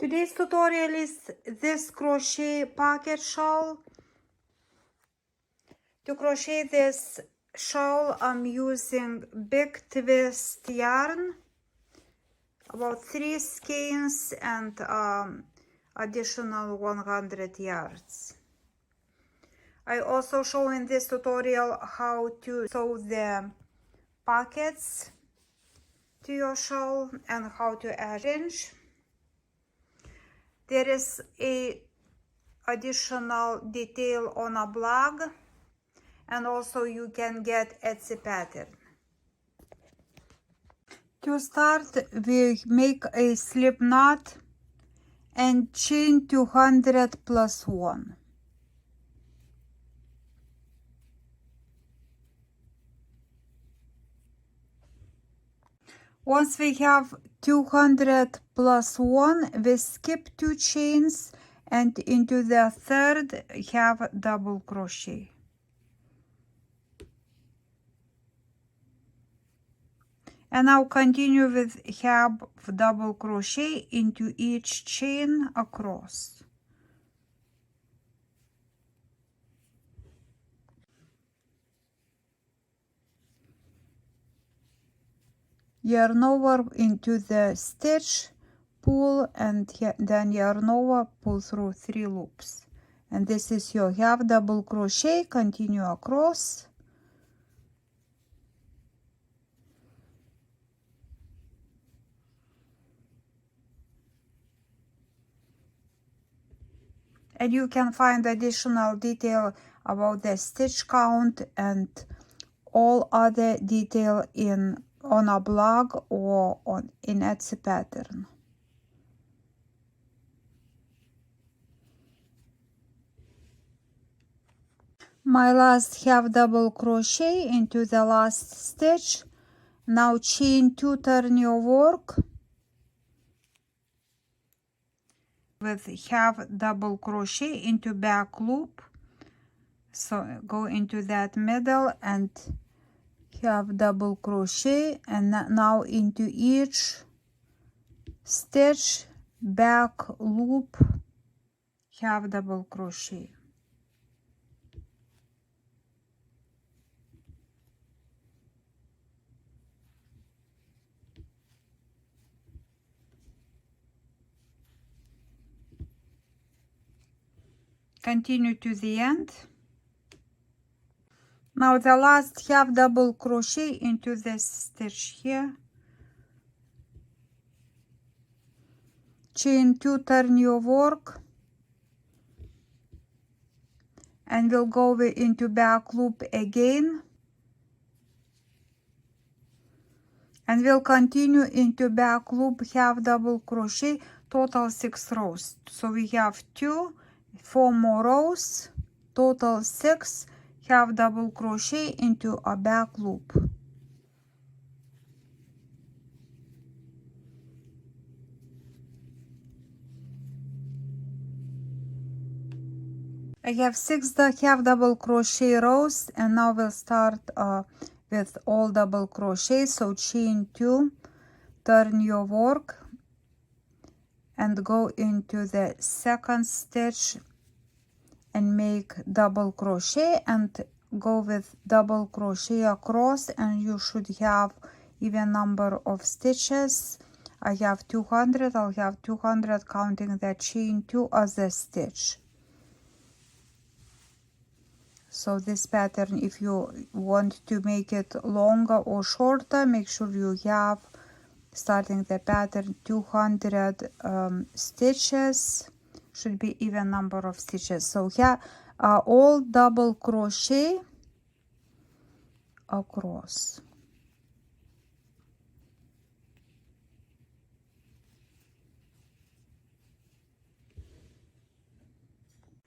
Today's tutorial is this crochet pocket shawl. To crochet this shawl, I'm using big twist yarn, about 3 skeins and additional 100 yards. I also show in this tutorial how to sew the pockets to your shawl and how to add fringe. There is a additional detail on a blog, and also you can get Etsy pattern. To start, we make a slip knot and chain 200 plus 1. Once we have 200 plus 1, we skip 2 chains and into the third have double crochet. And now continue with half double crochet into each chain across. Yarn over into the stitch, pull, and then yarn over, pull through 3 loops. And this is your half double crochet. Continue across. And you can find additional detail about the stitch count and all other detail on a blog or in Etsy pattern. My last half double crochet into the last stitch. Now chain 2, turn your work with half double crochet into back loop. So go into that middle and half double crochet, and now into each stitch, back loop, half double crochet. Continue to the end. Now the last half double crochet into this stitch here. Chain 2, turn your work, and we'll go into back loop again. And we'll continue into back loop, half double crochet, total 6 rows. So we have 2, 4 more rows, total 6, half double crochet into a back loop. I have 6 half double crochet rows, and now we'll start with all double crochet. So chain 2, turn your work, and go into the second stitch and make double crochet, and go with double crochet across, and you should have even number of stitches. I have 200. I'll have 200 counting the chain 2 as a stitch. So this pattern, if you want to make it longer or shorter, make sure you have, starting the pattern, 200 stitches. Should be even number of stitches. So here are all double crochet across.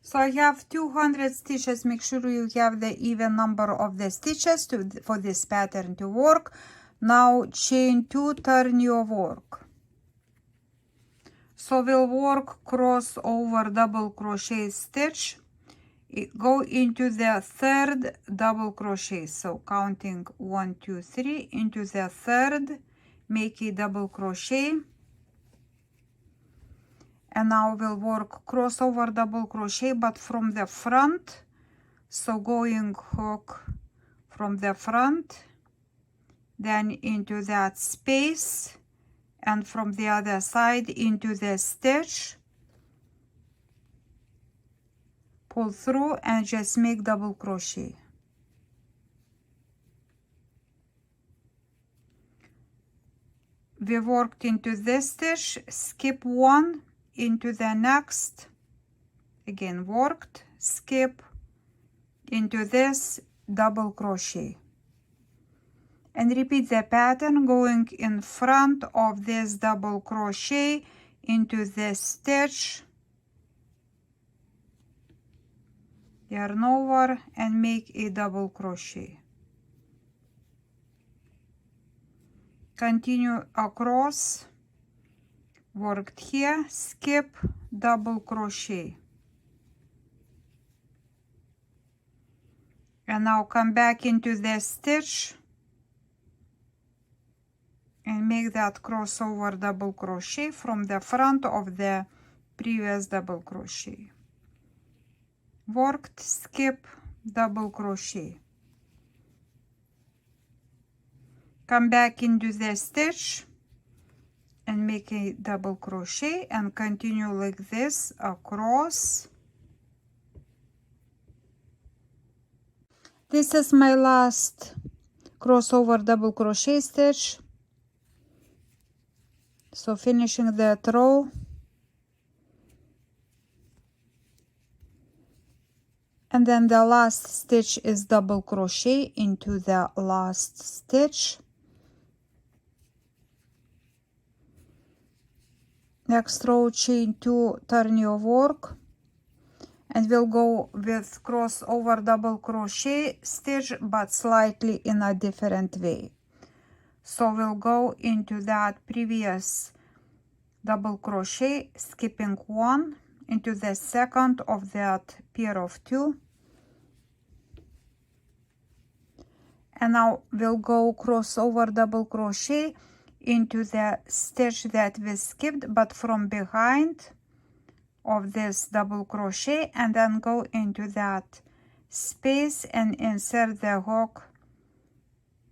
So I have 200 stitches. Make sure you have the even number of the stitches for this pattern to work. Now chain 2, turn your work. So we'll work cross over double crochet stitch, go into the third double crochet. So counting 1, 2, 3 into the third, make a double crochet, And now we'll work crossover double crochet, but from the front. So going hook from the front, then into that space, and from the other side into the stitch, pull through and just make double crochet. We worked into this stitch, skip one, into the next, again worked, skip, into this, double crochet. And repeat the pattern, going in front of this double crochet into this stitch, yarn over and make a double crochet. Continue across, worked here, skip, double crochet. And now come back into the stitch and make that crossover double crochet from the front of the previous double crochet. Worked, skip, double crochet. Come back into the stitch and make a double crochet and continue like this across. This is my last crossover double crochet stitch. So finishing that row. And then the last stitch is double crochet into the last stitch. Next row, chain 2, turn your work, and we'll go with crossover double crochet stitch, but slightly in a different way. So we'll go into that previous double crochet, skipping one, into the second of that pair of 2, and now we'll go crossover double crochet into the stitch that we skipped, but from behind of this double crochet, and then go into that space and insert the hook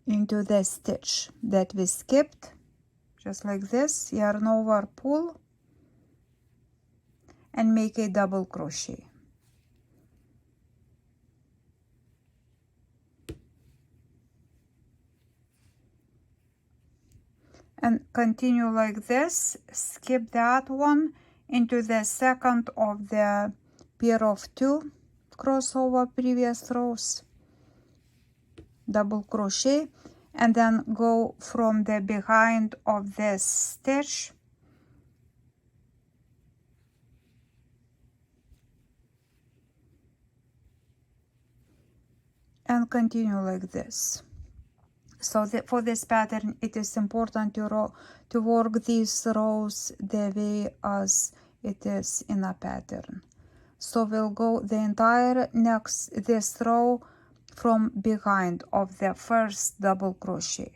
into the stitch that we skipped, just like this, yarn over, pull, and make a double crochet. And continue like this, skip that one into the second of the pair of 2 crossover previous rows, double crochet, and then go from the behind of this stitch and continue like this. So for this pattern, it is important to work these rows the way as it is in a pattern. So we'll go the entire this row from behind of the first double crochet.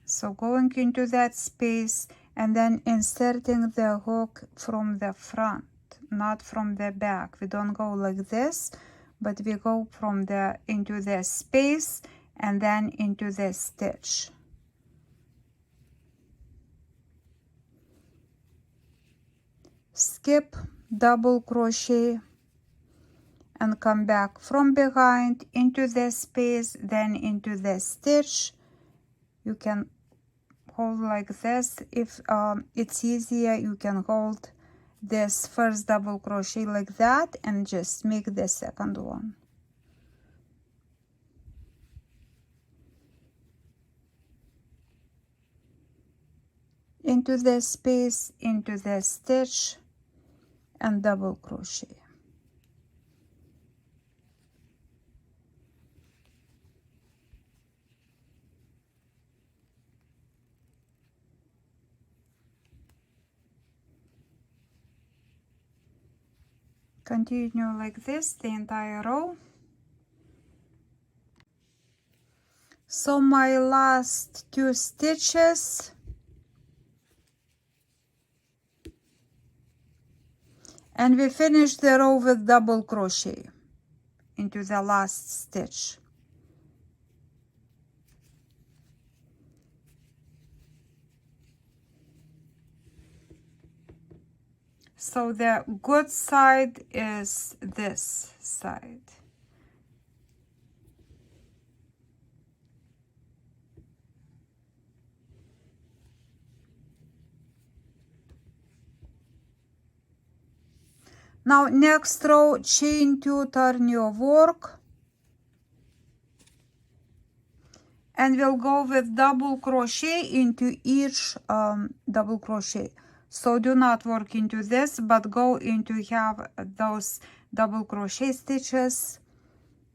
So going into that space and then inserting the hook from the front, not from the back. We don't go like this, but we go from the into the space and then into the stitch. Skip, double crochet, and come back from behind into the space, then into the stitch. You can hold like this. If it's easier, you can hold this first double crochet like that and just make the second one. Into the space, into the stitch, and double crochet. Continue like this the entire row. So my last 2 stitches, and we finish the row with double crochet into the last stitch. So the good side is this side. Now next row, chain 2, turn your work, and we'll go with double crochet into each double crochet. So do not work into this, but go into have those double crochet stitches,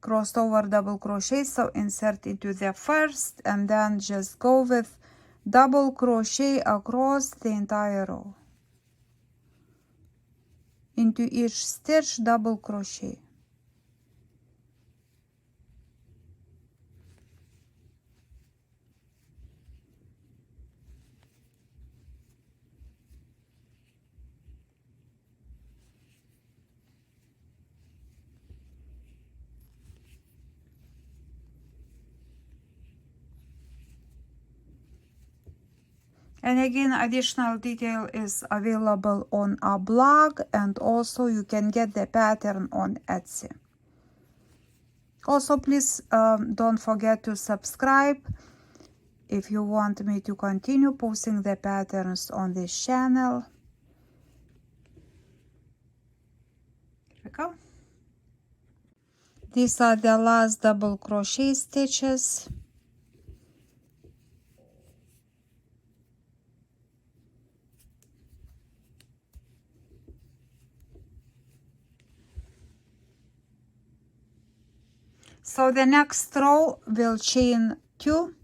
crossed over double crochet. So insert into the first, and then just go with double crochet across the entire row. Into each stitch, double crochet. And again, additional detail is available on our blog, and also you can get the pattern on Etsy. Also, please don't forget to subscribe if you want me to continue posting the patterns on this channel. Here we go. These are the last double crochet stitches. So the next row will chain 2,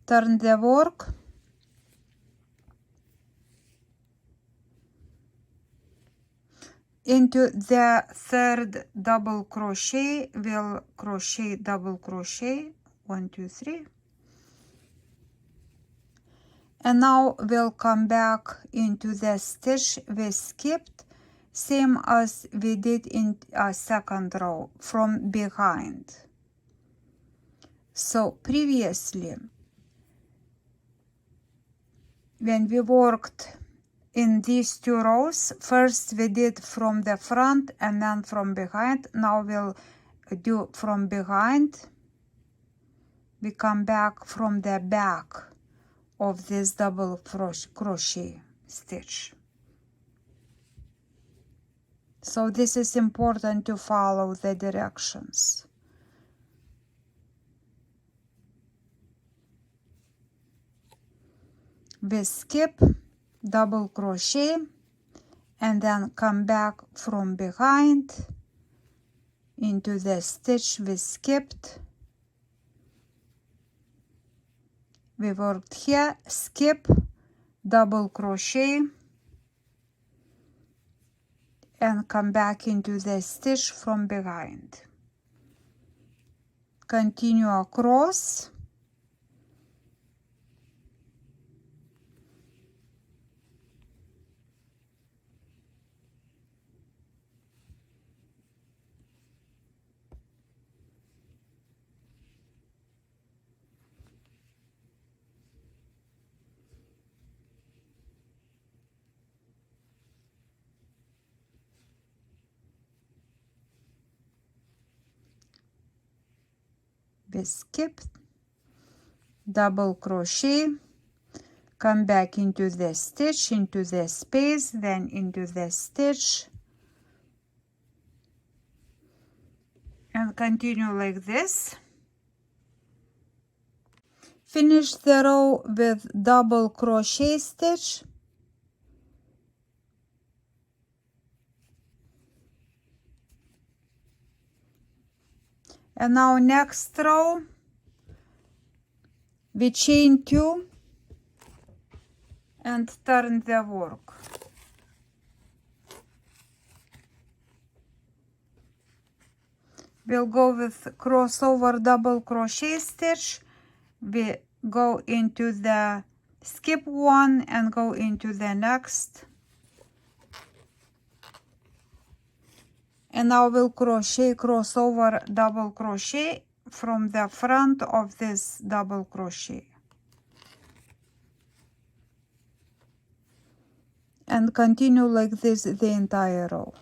turn the work, into the third double crochet, we'll crochet double crochet 1, 2, 3, and now we'll come back into the stitch we skipped, same as we did in our second row, from behind. So previously, when we worked in these 2 rows, first we did from the front and then from behind. Now we'll do from behind. We come back from the back of this double crochet stitch. So this is important to follow the directions. We skip double crochet and then come back from behind into the stitch we skipped. We worked here, skip, double crochet, and come back into the stitch from behind. Continue across. We skip, double crochet, come back into the stitch, into the space, then into the stitch, and continue like this. Finish the row with double crochet stitch, and now next row we chain 2 and turn the work. We'll go with crossover double crochet stitch we go into the skip one and go into the next, and now we'll crochet crossover double crochet from the front of this double crochet and continue like this the entire row.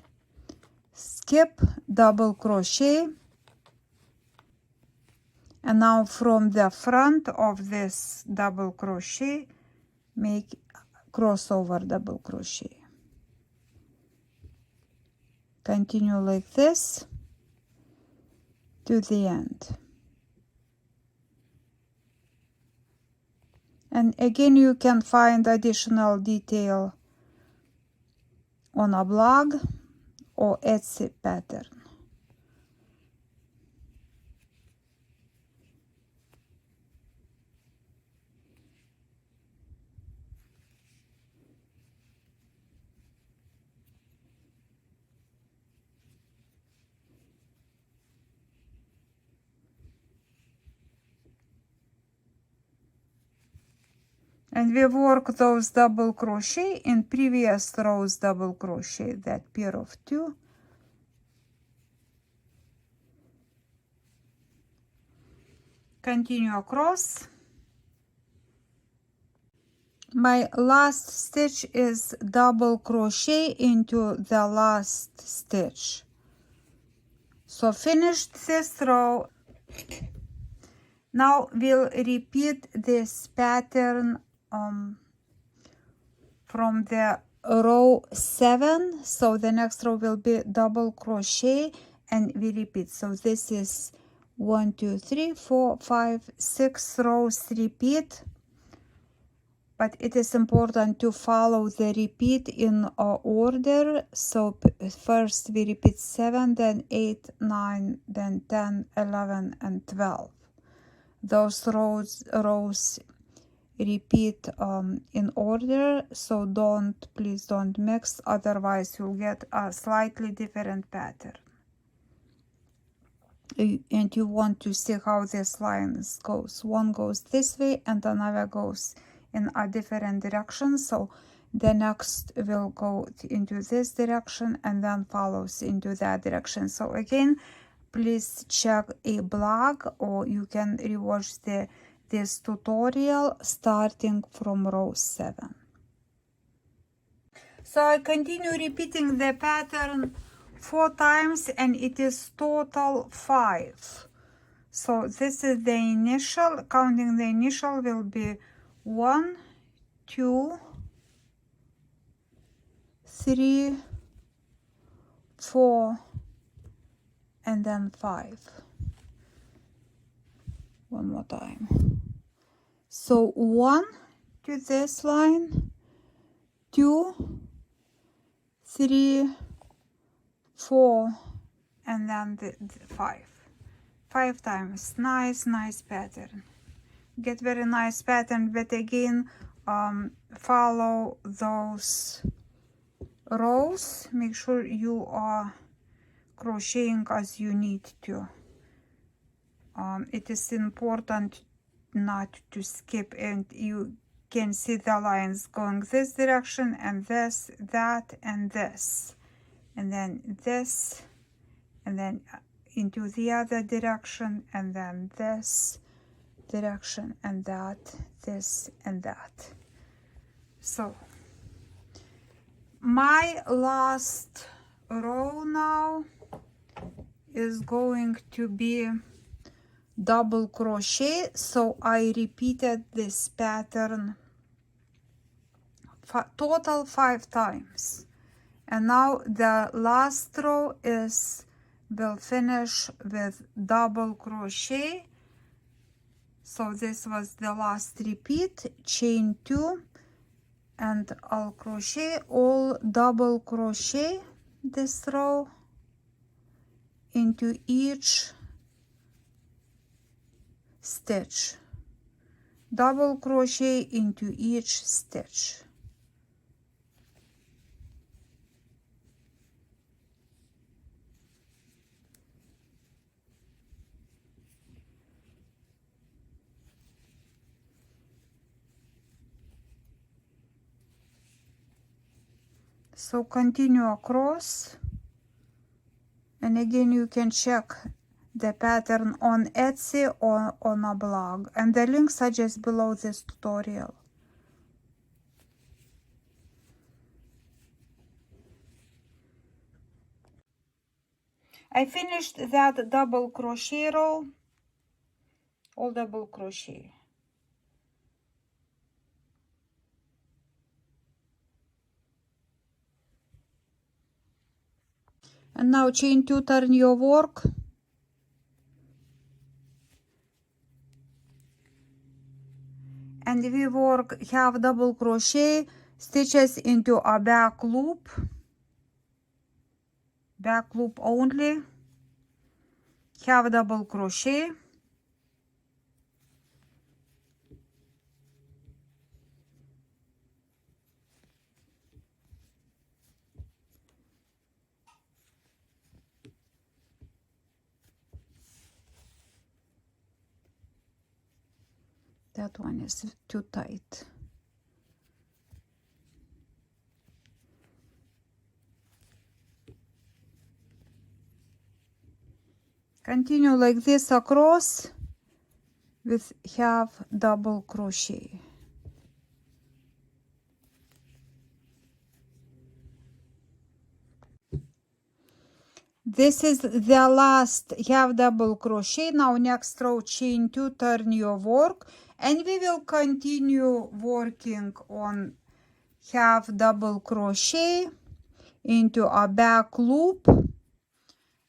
Skip, double crochet, and now from the front of this double crochet make crossover double crochet. Continue like this to the end. And again, you can find additional detail on a blog or Etsy pattern. And we work those double crochet in previous rows double crochet, that pair of two. Continue across. My last stitch is double crochet into the last stitch. So finished this row. Now we'll repeat this pattern from the row 7. So the next row will be double crochet and we repeat. So this is 1 2 3 4 5 6 rows repeat, but it is important to follow the repeat in order. So first we repeat 7, then 8, 9, then 10, 11, and 12. Those rows repeat in order, so please don't mix, otherwise you'll get a slightly different pattern. And you want to see how this line goes. One goes this way and another goes in a different direction, so the next will go into this direction and then follows into that direction. So again, please check a blog, or you can rewatch this tutorial starting from row 7. So I continue repeating the pattern 4 times and it is total 5. So this is the initial, counting the initial will be 1 2 3 4 and then 5. One more time. So 1 to this line, 2 3 4 and then the 5 times. Nice pattern. Get very nice pattern, but again follow those rows. Make sure you are crocheting as you need to. It is important not to skip, and you can see the lines going this direction and this, that, and this, and then this, and then into the other direction, and then this direction, and that, this, and that. So my last row now is going to be double crochet, so I repeated this pattern total 5 times, and now the last row will finish with double crochet. So this was the last repeat, chain 2, and I'll crochet all double crochet this row into each stitch, double crochet into each stitch. So continue across, and again you can check the pattern on Etsy or on a blog, and the links are just below this tutorial. I finished that double crochet row, all double crochet. And now chain 2, turn your work, and we work half double crochet stitches into a back loop only, half double crochet, that one is too tight. Continue like this across with half double crochet. This is the last half double crochet. Now next row, chain 2, turn your work, and we will continue working on half double crochet into a back loop,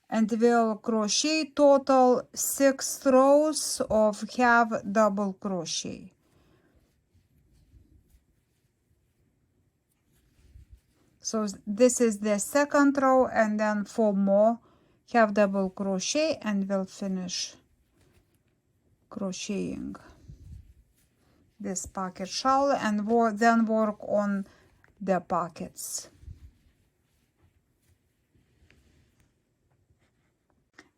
and we'll crochet total 6 rows of half double crochet. So this is the second row, and then 4 more half double crochet, and we'll finish crocheting this pocket shawl, and then work on the pockets.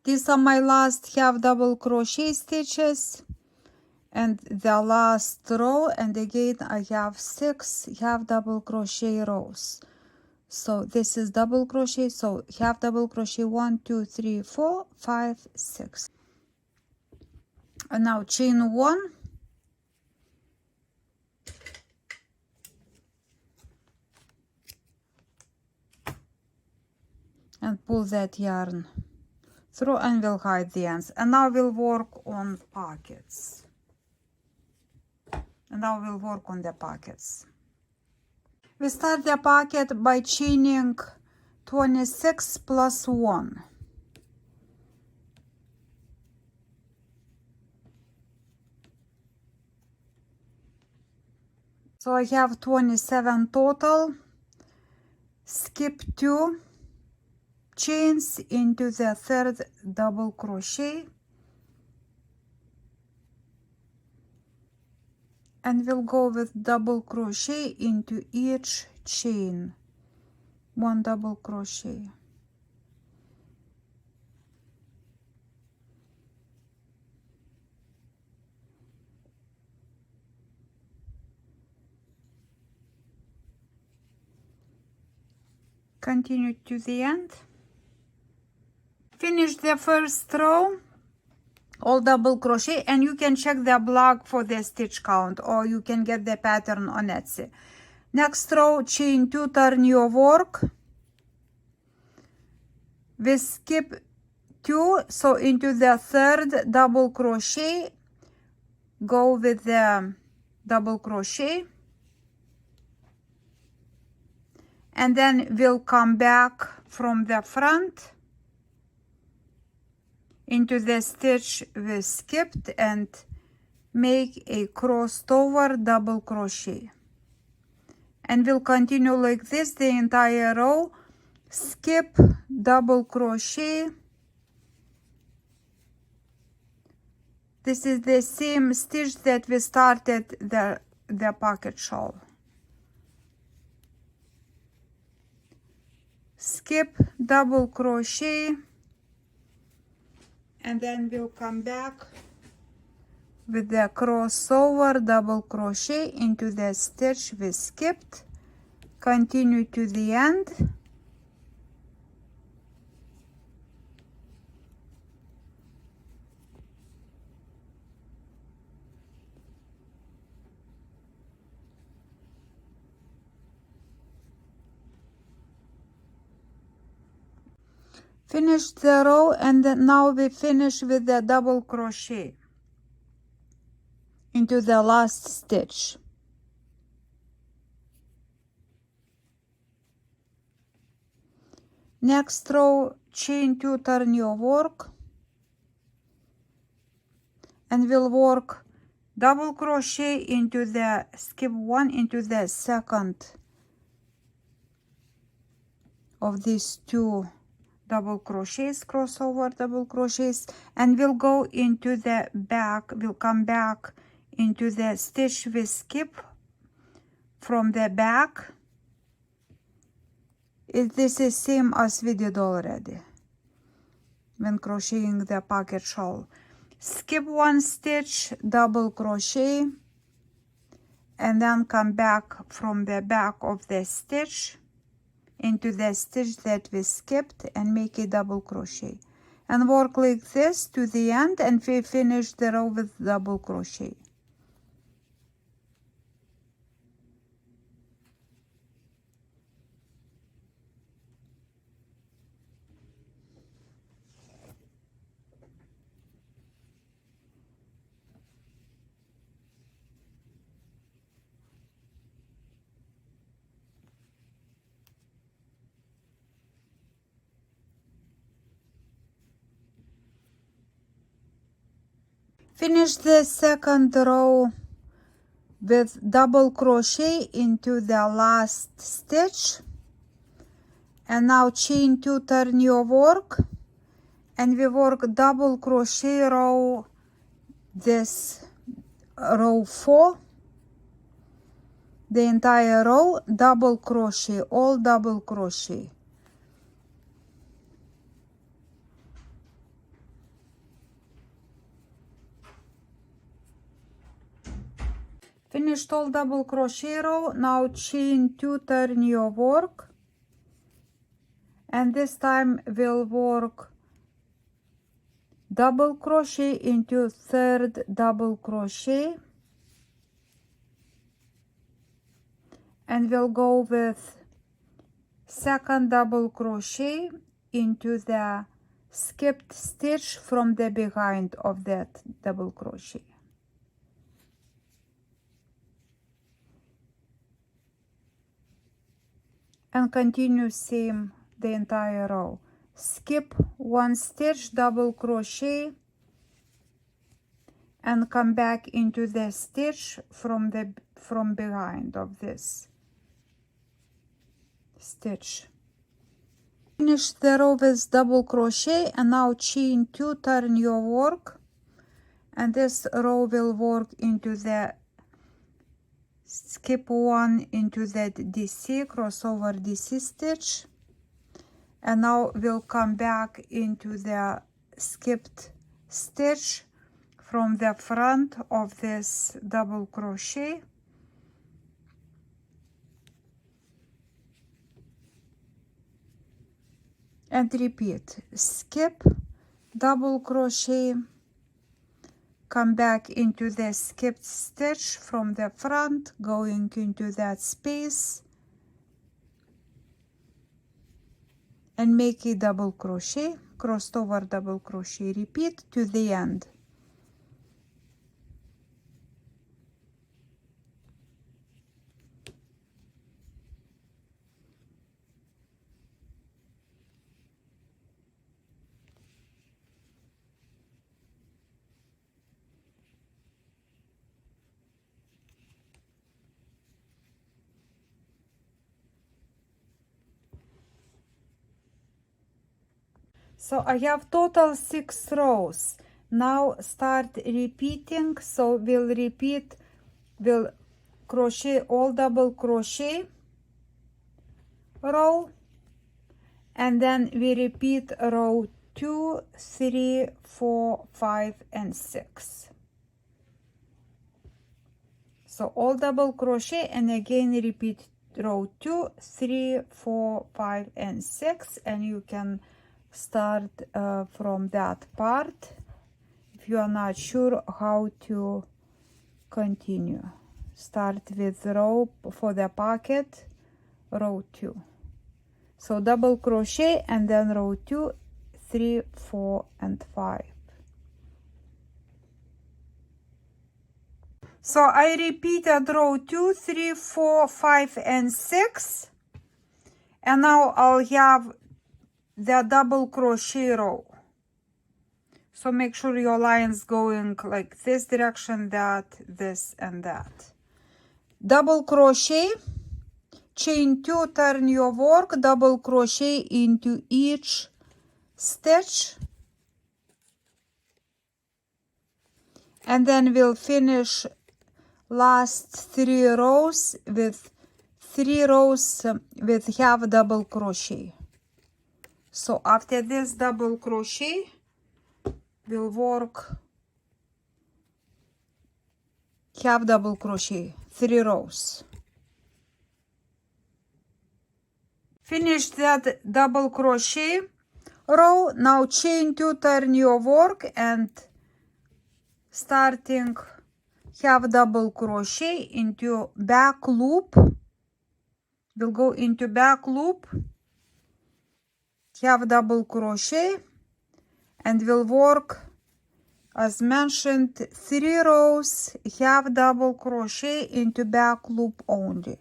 These are my last half double crochet stitches and the last row, and again I have 6 half double crochet rows. So this is double crochet, so half double crochet 1 2 3 4 5 6, and now chain 1, and pull that yarn through, and we'll hide the ends. And now we'll work on pockets. We start the pocket by chaining 26 plus 1. So I have 27 total. Skip 2 chains into the third double crochet, and we'll go with double crochet into each chain, 1 double crochet. Continue to the end. Finish the first row, all double crochet, and you can check the blog for the stitch count, or you can get the pattern on Etsy. Next row, chain 2, turn your work. We skip 2, so into the third double crochet, go with the double crochet, and then we'll come back from the front into the stitch we skipped and make a crossed over double crochet, and we'll continue like this the entire row. Skip, double crochet. This is the same stitch that we started the pocket shawl. Skip, double crochet, and then we'll come back with the crossover double crochet into the stitch we skipped, Continue to the end. Finish the row, and now we finish with the double crochet into the last stitch. Next row, chain 2, turn your work, and we'll work double crochet into the skip 1 into the second of these 2 double crochets, crossover double crochets, and we'll go into the back. We'll come back into the stitch we skip from the back. This is same as we did already when crocheting the pocket shawl. Skip 1 stitch, double crochet, and then come back from the back of the stitch into the stitch that we skipped and make a double crochet, and work like this to the end, and we finish the row with double crochet. Finish the second row with double crochet into the last stitch, and now chain 2, turn your work, and we work double crochet row, this row 4, the entire row, double crochet, all double crochet. Finished all double crochet row. Now chain 2, turn your work, and this time we'll work double crochet into third double crochet, and we'll go with second double crochet into the skipped stitch from the behind of that double crochet. And continue same the entire row. Skip 1 stitch, double crochet, and come back into the stitch from behind of this stitch. Finish the row with double crochet, and now chain 2, turn your work, and this row will work into the skip 1 into that DC, crossover DC stitch, and now we'll come back into the skipped stitch from the front of this double crochet, and repeat. Skip, double crochet, come back into the skipped stitch from the front, going into that space, and make a double crochet, crossed over double crochet. Repeat to the end. So I have total 6 rows. Now start repeating. So we'll repeat, we'll crochet all double crochet row, and then we repeat row 2, 3, 4, 5, and 6. So all double crochet, and again repeat row 2, 3, 4, 5, and 6, and you can start from that part if you are not sure how to continue. Start with row for the pocket, row 2. So double crochet and then row 2, 3, 4, and 5. So I repeated row 2, 3, 4, 5, and 6, and now I'll have the double crochet row. So make sure your line's going like this direction, that, this, and that. Double crochet, chain 2, turn your work, double crochet into each stitch, and then we'll finish last 3 rows with 3 rows with half double crochet. So after this double crochet, we'll work half double crochet, 3 rows. Finish that double crochet row. Now chain 2, turn your work, and starting half double crochet into back loop. We'll go into back loop, half double crochet, and we'll work as mentioned 3 rows half double crochet into back loop only.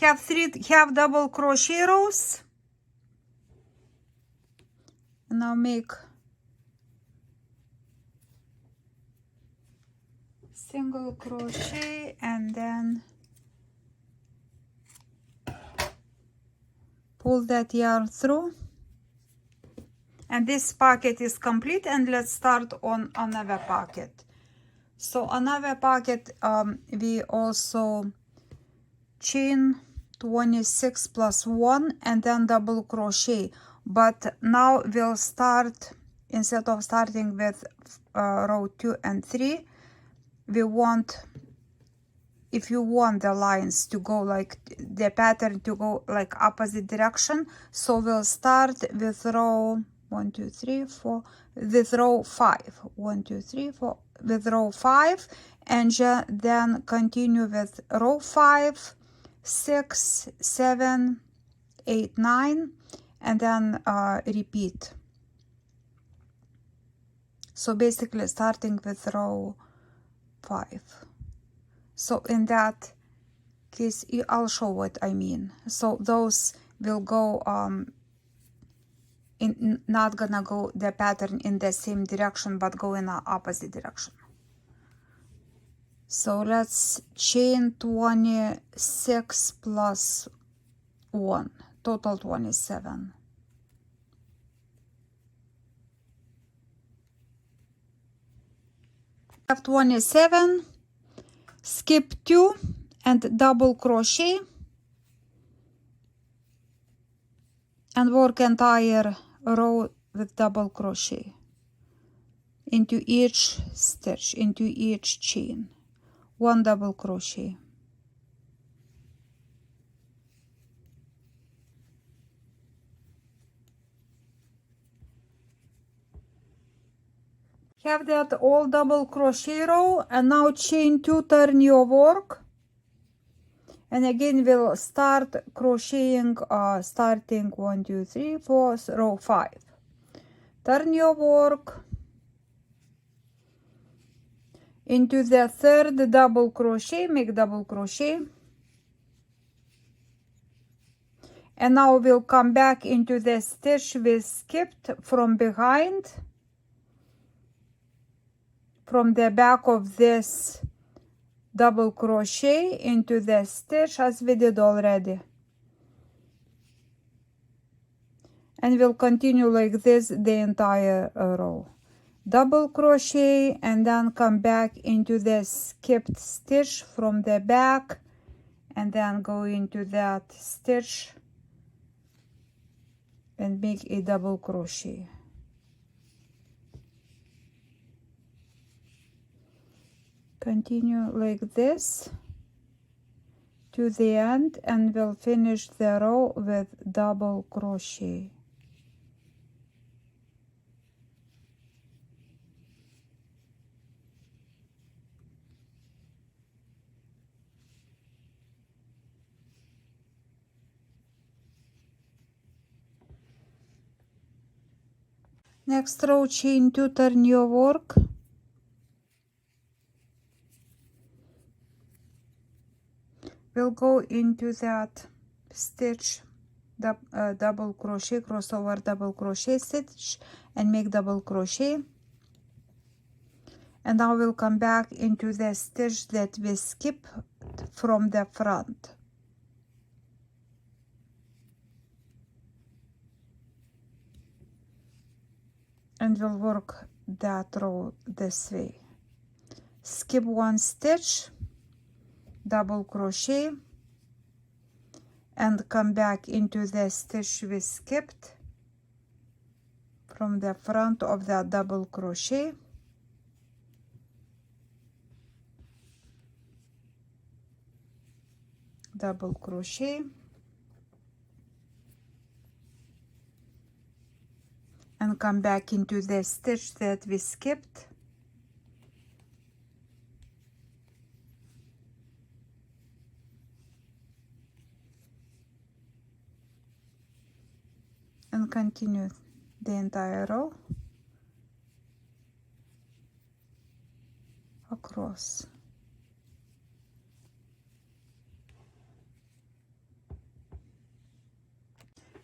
Have 3 half double crochet rows. Now make single crochet and then pull that yarn through, and this pocket is complete. And let's start on another pocket. So another pocket, we also chain 26 plus 1 and then double crochet, but now we'll start, instead of starting with row 2 and 3, we want, if you want the lines to go like the pattern to go like opposite direction, so we'll start with row 1, 2, 3, 4, with row 5, 1, 2, 3, 4, with row 5, and then continue with row 5, 6, 7, 8, 9, and then repeat. So basically starting with row 5. So in that case, I'll show what I mean. So those will go not gonna go the pattern in the same direction, but go in the opposite direction. So let's chain 26 plus 1, total 27. Have 27, skip 2 and double crochet, and work entire row with double crochet into each stitch, into each chain. 1 double crochet. Have that all double crochet row, and now chain 2, turn your work, and again we'll start crocheting starting 1, 2, 3, 4, row 5. Turn your work into the third double crochet, make double crochet, and now we'll come back into the stitch we skipped from behind, from the back of this double crochet into the stitch as we did already, and we'll continue like this the entire row. double crochet and then come back into the skipped stitch from the back and then go into that stitch and make a double crochet. Continue like this to the end and we'll finish the row with double crochet. Next row, chain 2, turn your work. We'll go into that stitch, double crochet, crossover double crochet stitch and make double crochet. And now we'll come back into the stitch that we skipped from the front. And we'll work that row this way. Skip one stitch, double crochet, and come back into the stitch we skipped from the front of that double crochet. Double crochet. And come back into the stitch that we skipped. And continue the entire row across.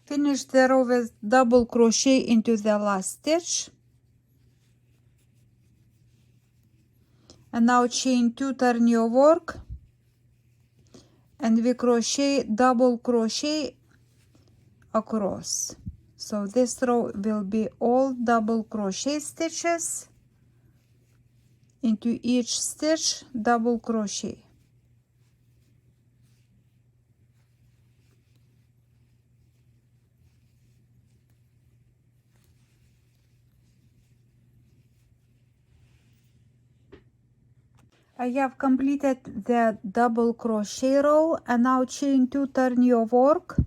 Finish the row with double crochet into the last stitch. And now chain 2, turn your work. And we crochet, double crochet across. So this row will be all double crochet stitches. Into each stitch, double crochet. I have completed the double crochet row and now chain 2, turn your work.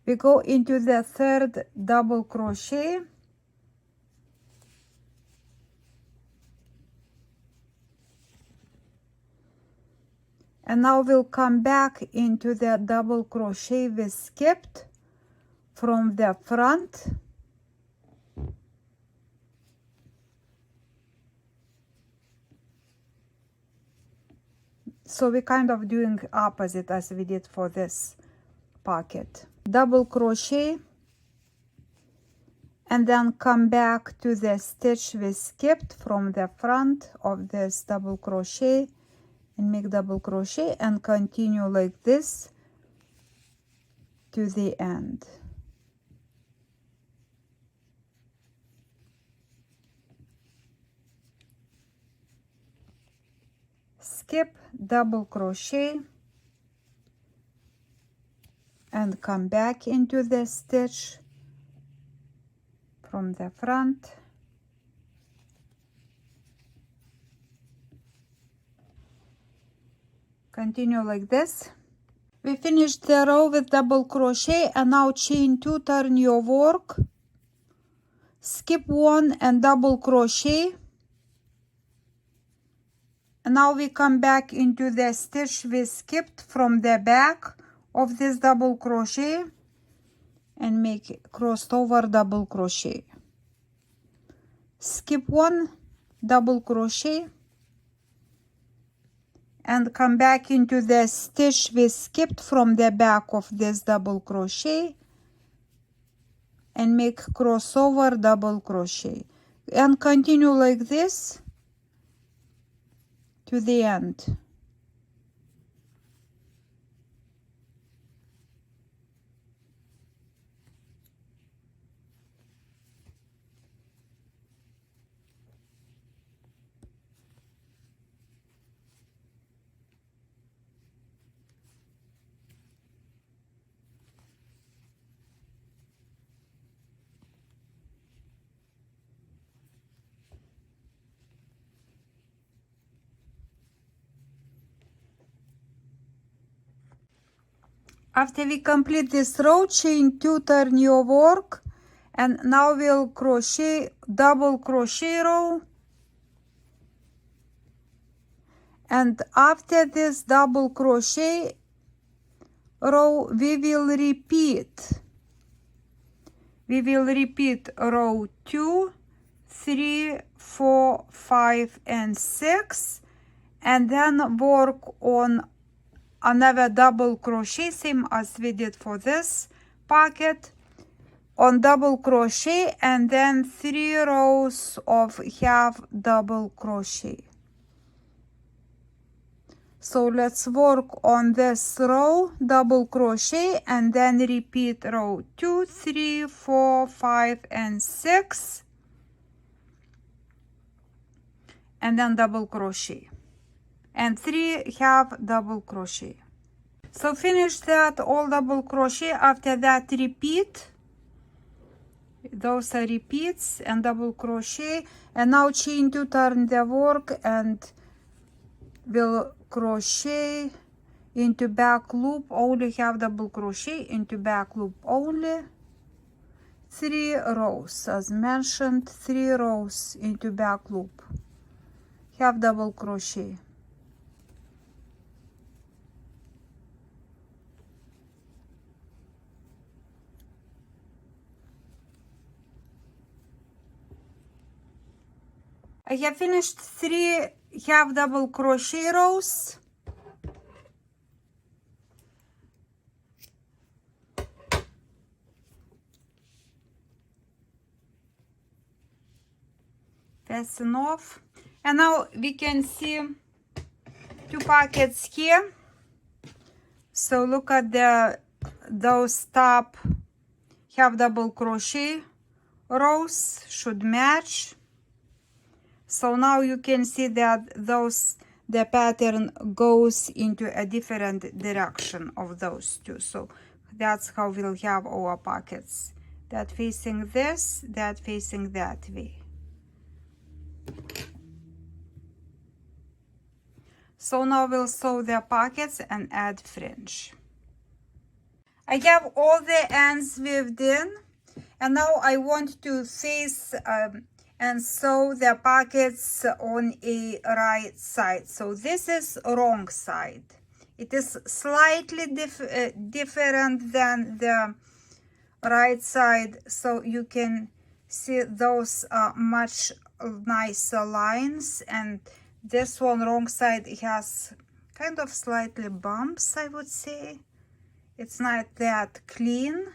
We go into the third double crochet. And now we'll come back into the double crochet we skipped from the front. So we're kind of doing opposite as we did for this pocket. Double crochet and then come back to the stitch we skipped from the front of this double crochet and make double crochet and continue like this to the end. Skip, double crochet and come back into the stitch from the front. Continue like this. We finished the row with double crochet and now chain 2, turn your work, skip 1 and double crochet. And now we come back into the stitch we skipped from the back of this double crochet and make crossed over double crochet. Skip 1, double crochet and come back into the stitch we skipped from the back of this double crochet and make crossover double crochet and continue like this to the end. After we complete this row, chain 2, turn your work, and now we'll crochet double crochet row, and after this double crochet row we will repeat row 2, 3, 4, 5 and 6, and then work on another double crochet, same as we did for this pocket, on double crochet, and then 3 rows of half double crochet. So let's work on this row double crochet and then repeat row 2, 3, 4, 5 and 6, and then double crochet, and 3 half double crochet. So finish that all double crochet. After that, repeat. Those are repeats and double crochet, and now chain 2, turn the work, and we'll crochet into back loop, only half double crochet into back loop only, 3 rows as mentioned, 3 rows into back loop, half double crochet. I have finished 3 half double crochet rows. Fasten off, and now we can see 2 pockets here. So look at those top half double crochet rows should match. So now you can see that the pattern goes into a different direction of those two. So that's how we'll have our pockets, that facing this, that facing that way. So now we'll sew the pockets and add fringe. I have all the ends weaved in, and now I want to face and sew the pockets on a right side. So this is wrong side. It is slightly different than the right side, so you can see those much nicer lines, and this one wrong side has kind of slightly bumps, I would say. It's not that clean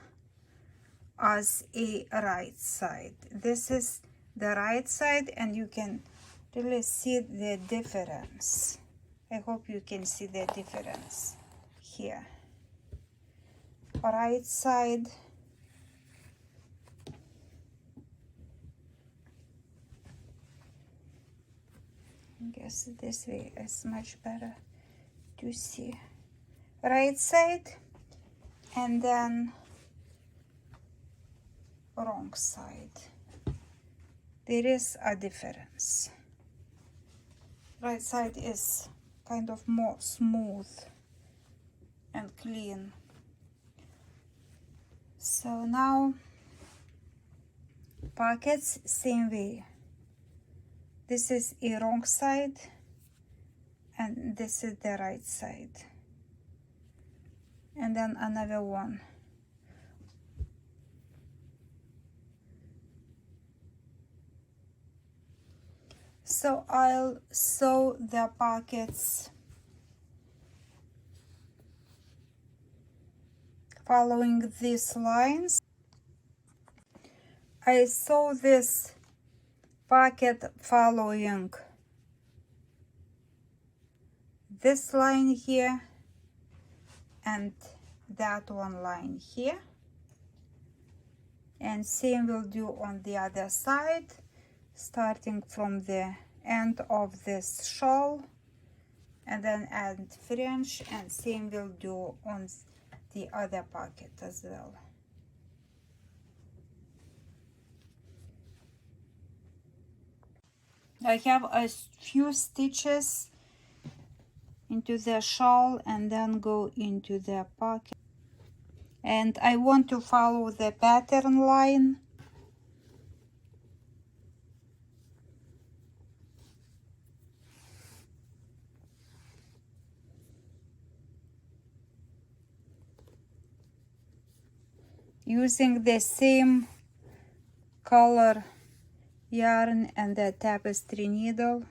as a right side. This is the right side, and you can really see the difference. I hope you can see the difference here. Right side, I guess this way is much better to see. Right side, and then wrong side. There is a difference. Right side is kind of more smooth and clean. So now pockets same way. This is a wrong side, and this is the right side, and then another one. So I'll sew the pockets following these lines. I sew this pocket following this line here and that one line here, and same we'll do on the other side, starting from the end of this shawl, and then add fringe, and same we'll do on the other pocket as well. I have a few stitches into the shawl and then go into the pocket. and I want to follow the pattern line. Using the same color yarn and the tapestry needle.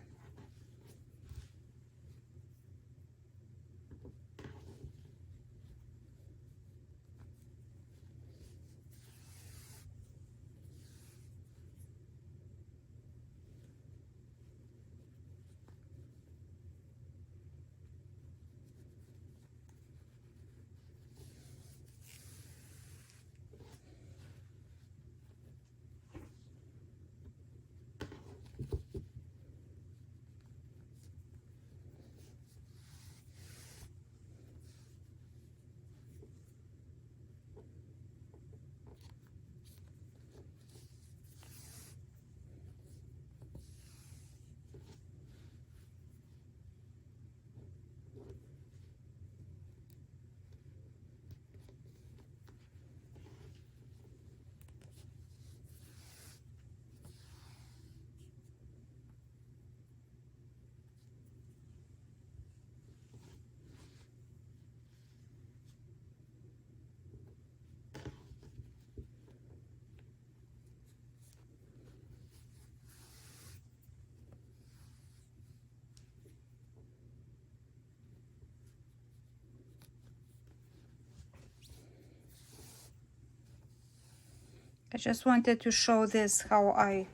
I just wanted to show this how I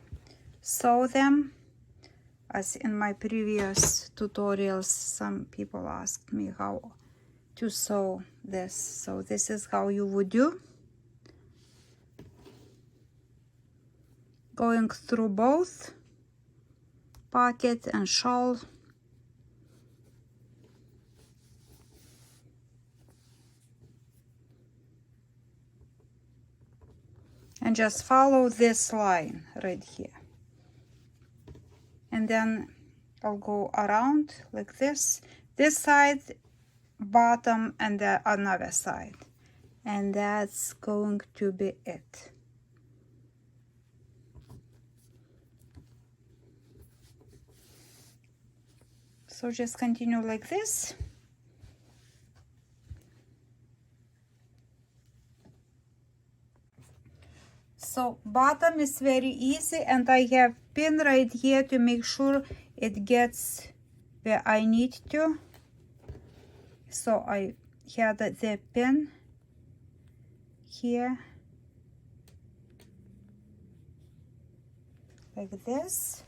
sew them. As in my previous tutorials, some people asked me how to sew this. So this is how you would do. Going through both pocket and shawl. And just follow this line right here. And then I'll go around like this. This side, bottom, and the another side. And that's going to be it. So just continue like this. So bottom is very easy, and I have pin right here to make sure it gets where I need to. So I had the pin here like this,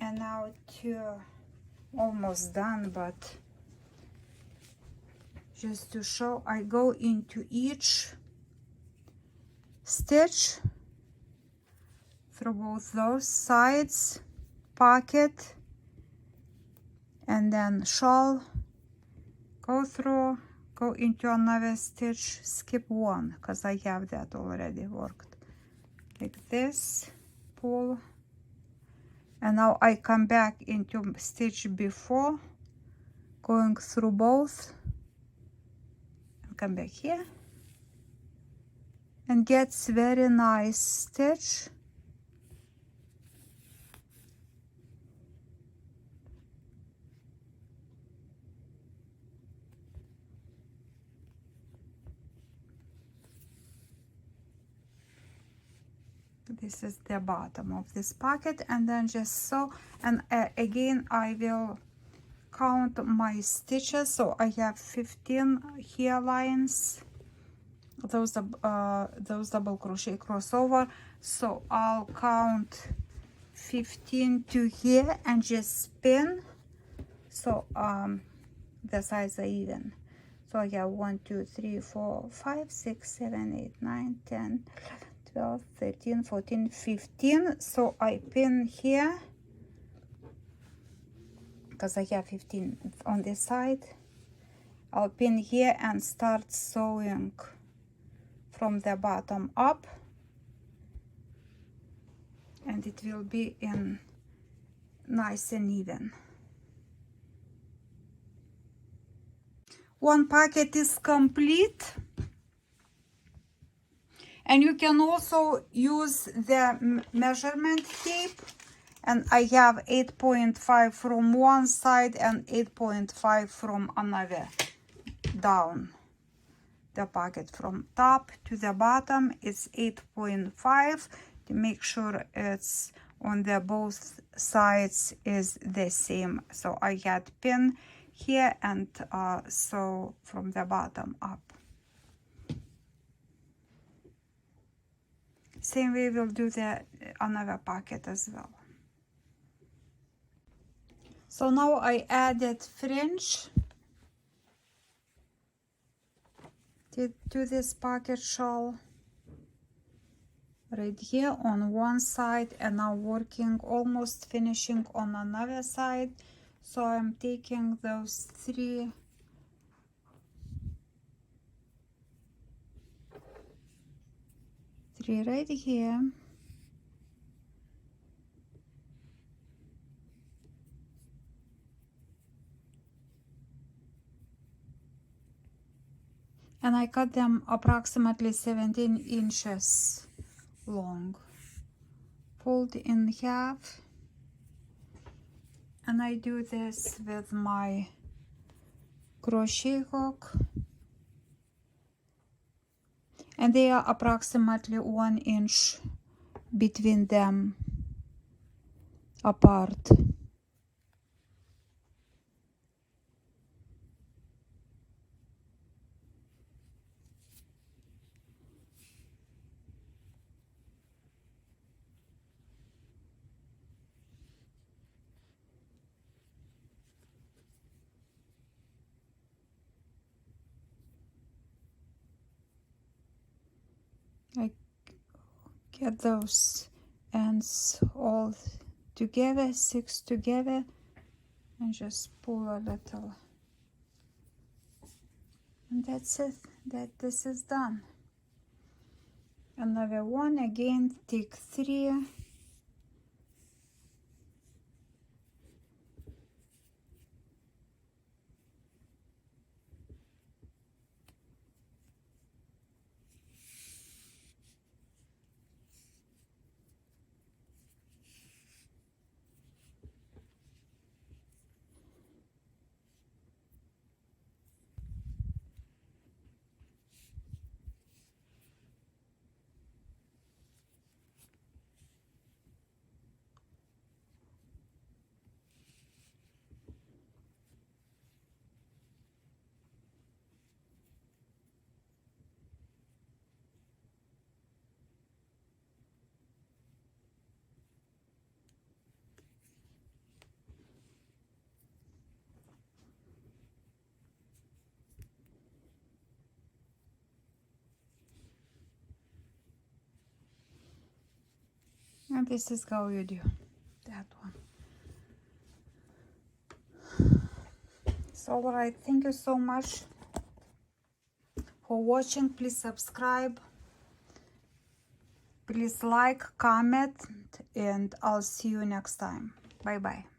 and now to almost done, but just to show, I go into each stitch through both those sides, pocket, and then shawl, go through, go into another stitch, skip one because I have that already worked like this, pull, and now I come back into stitch before, going through both, and come back here, and gets very nice stitch. This is the bottom of this pocket, and then just sew. And again, I will count my stitches. So I have 15 here lines, those double crochet crossover. So I'll count 15 to here and just spin. So the sides are even. So I have 1 2 3 4 5 6 7 8 9 10 12 13 14 15. So I pin here because I have 15 on this side. I'll pin here and start sewing from the bottom up, and it will be in nice and even. one pocket is complete. And you can also use the measurement tape. And I have 8.5 from one side and 8.5 from another down. The pocket from top to the bottom is 8.5 to make sure it's on the both sides is the same. So I had pin here and so from the bottom up. Same way we'll do the another pocket as well. So now I added fringe to this pocket shawl right here on one side, and now working almost finishing on another side. So I'm taking those three right here, and I cut them approximately 17 inches long. Fold in half, and I do this with my crochet hook, and they are approximately 1 inch between them apart. I get those ends all together, 6 together, and just pull a little, and that's it. This is done. Another one, again take 3, and this is how you do that one. So all right, thank you so much for watching. Please subscribe, please like, comment, and I'll see you next time. Bye bye.